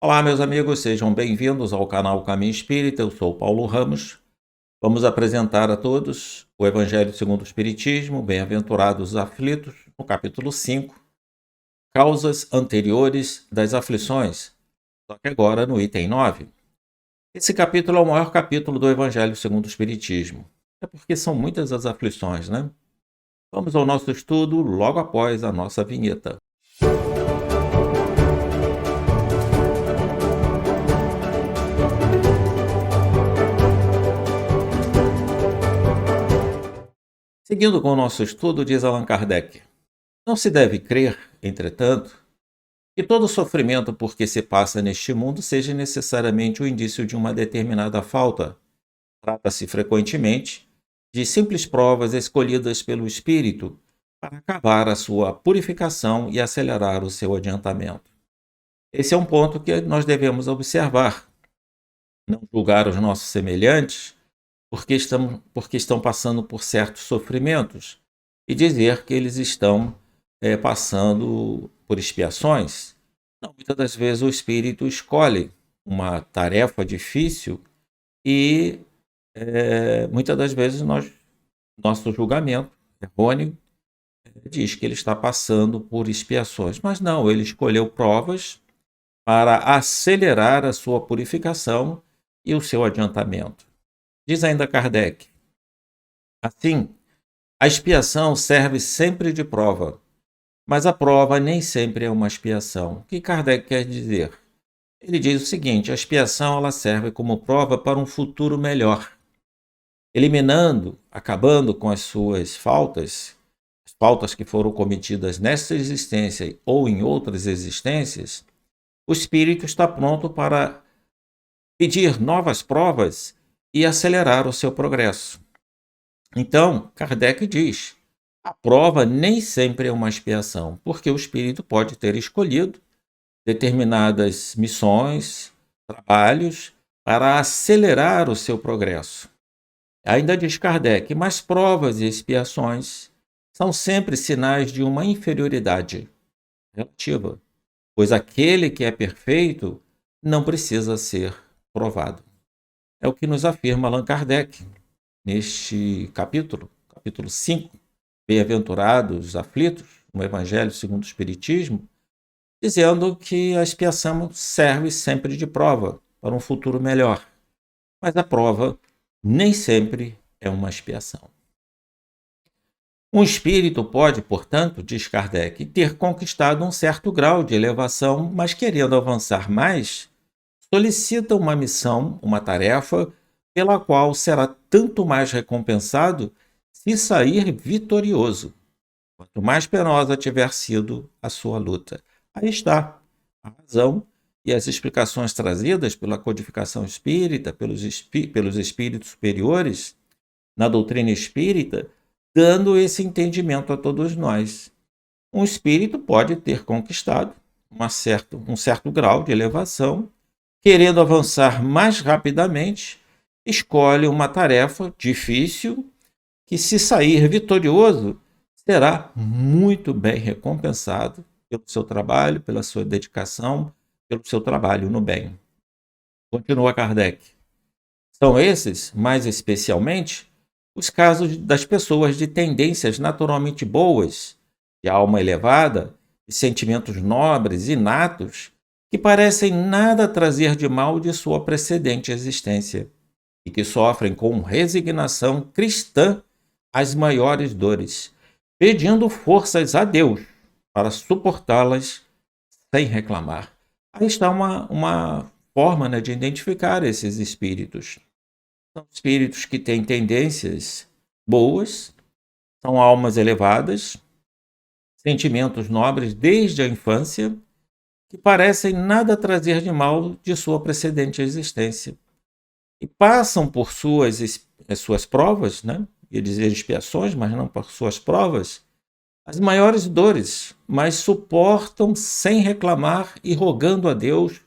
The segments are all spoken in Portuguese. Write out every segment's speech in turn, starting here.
Olá, meus amigos, sejam bem-vindos ao canal Caminho Espírita. Eu sou Paulo Ramos. Vamos apresentar a todos o Evangelho segundo o Espiritismo, Bem-aventurados os aflitos, no capítulo 5, Causas anteriores das aflições, só que agora no item 9. Esse capítulo é o maior capítulo do Evangelho segundo o Espiritismo. É porque são muitas as aflições, né? Vamos ao nosso estudo logo após a nossa vinheta. Seguindo com o nosso estudo, diz Allan Kardec: não se deve crer, entretanto, que todo sofrimento por que se passa neste mundo seja necessariamente o indício de uma determinada falta. Trata-se frequentemente de simples provas escolhidas pelo espírito para acabar a sua purificação e acelerar o seu adiantamento. Esse é um ponto que nós devemos observar. Não julgar os nossos semelhantes porque estão passando por certos sofrimentos e dizer que eles estão passando por expiações. Não, muitas das vezes o espírito escolhe uma tarefa difícil e muitas das vezes nosso julgamento errôneo diz que ele está passando por expiações. Mas não, ele escolheu provas para acelerar a sua purificação e o seu adiantamento. Diz ainda Kardec: assim, a expiação serve sempre de prova, mas a prova nem sempre é uma expiação. O que Kardec quer dizer? Ele diz o seguinte: a expiação ela serve como prova para um futuro melhor, eliminando, acabando com as suas faltas, as faltas que foram cometidas nesta existência ou em outras existências. O espírito está pronto para pedir novas provas e acelerar o seu progresso. Então, Kardec diz: a prova nem sempre é uma expiação, porque o espírito pode ter escolhido determinadas missões, trabalhos, para acelerar o seu progresso. Ainda diz Kardec: mas provas e expiações são sempre sinais de uma inferioridade relativa, pois aquele que é perfeito não precisa ser provado. É o que nos afirma Allan Kardec neste capítulo 5, Bem-aventurados os aflitos, no Evangelho segundo o Espiritismo, dizendo que a expiação serve sempre de prova para um futuro melhor. Mas a prova nem sempre é uma expiação. Um espírito pode, portanto, diz Kardec, ter conquistado um certo grau de elevação, mas querendo avançar mais, solicita uma missão, uma tarefa, pela qual será tanto mais recompensado se sair vitorioso, quanto mais penosa tiver sido a sua luta. Aí está a razão e as explicações trazidas pela codificação espírita, pelos espíritos superiores, na doutrina espírita, dando esse entendimento a todos nós. Um espírito pode ter conquistado um certo grau de elevação, querendo avançar mais rapidamente, escolhe uma tarefa difícil que, se sair vitorioso, será muito bem recompensado pelo seu trabalho, pela sua dedicação, pelo seu trabalho no bem. Continua Kardec. São esses, mais especialmente, os casos das pessoas de tendências naturalmente boas, de alma elevada, de sentimentos nobres, inatos, que parecem nada trazer de mal de sua precedente existência e que sofrem com resignação cristã as maiores dores, pedindo forças a Deus para suportá-las sem reclamar. Aí está uma forma, né, de identificar esses espíritos. São espíritos que têm tendências boas, são almas elevadas, sentimentos nobres desde a infância, que parecem nada trazer de mal de sua precedente existência. E passam por suas provas, né? Ia dizer expiações, mas não por suas provas, as maiores dores, mas suportam sem reclamar e rogando a Deus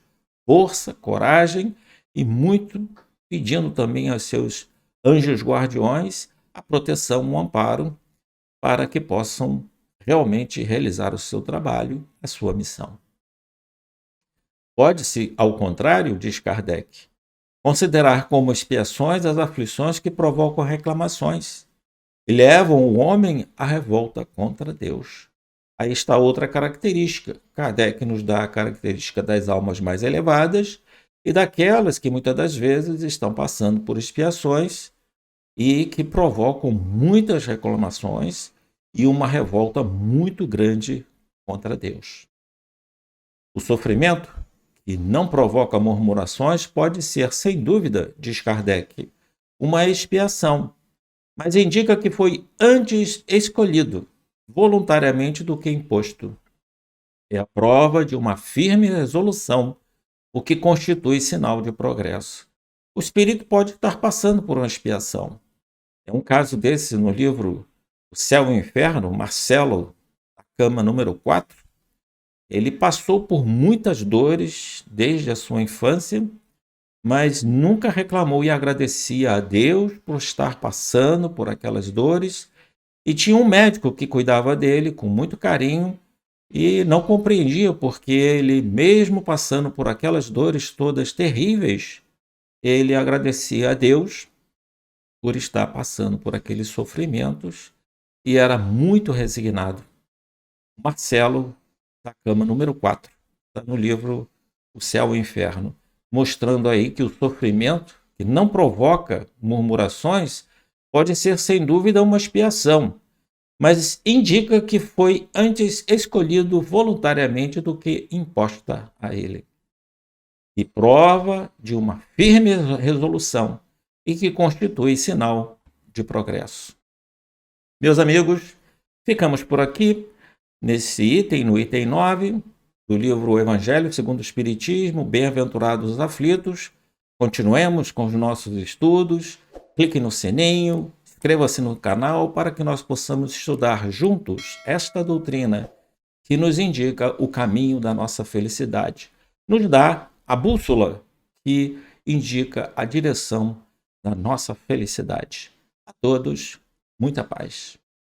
força, coragem e muito pedindo também aos seus anjos guardiões a proteção, o amparo, para que possam realmente realizar o seu trabalho, a sua missão. Pode-se, ao contrário, diz Kardec, considerar como expiações as aflições que provocam reclamações e levam o homem à revolta contra Deus. Aí está outra característica. Kardec nos dá a característica das almas mais elevadas e daquelas que muitas das vezes estão passando por expiações e que provocam muitas reclamações e uma revolta muito grande contra Deus. O sofrimento, que não provoca murmurações, pode ser, sem dúvida, diz Kardec, uma expiação, mas indica que foi antes escolhido voluntariamente do que imposto. É a prova de uma firme resolução, o que constitui sinal de progresso. O espírito pode estar passando por uma expiação. É um caso desse no livro O Céu e o Inferno, Marcelo, a cama número 4. Ele passou por muitas dores desde a sua infância, mas nunca reclamou e agradecia a Deus por estar passando por aquelas dores. E tinha um médico que cuidava dele com muito carinho e não compreendia porque ele, mesmo passando por aquelas dores todas terríveis, ele agradecia a Deus por estar passando por aqueles sofrimentos e era muito resignado. Marcelo, da cama número 4, está no livro O Céu e o Inferno, mostrando aí que o sofrimento, que não provoca murmurações, pode ser sem dúvida uma expiação, mas indica que foi antes escolhido voluntariamente do que imposta a ele. E prova de uma firme resolução e que constitui sinal de progresso. Meus amigos, ficamos por aqui nesse item, no item 9 do livro O Evangelho segundo o Espiritismo, Bem-aventurados os aflitos. Continuemos com os nossos estudos, clique no sininho, inscreva-se no canal para que nós possamos estudar juntos esta doutrina que nos indica o caminho da nossa felicidade. Nos dá a bússola que indica a direção da nossa felicidade. A todos, muita paz.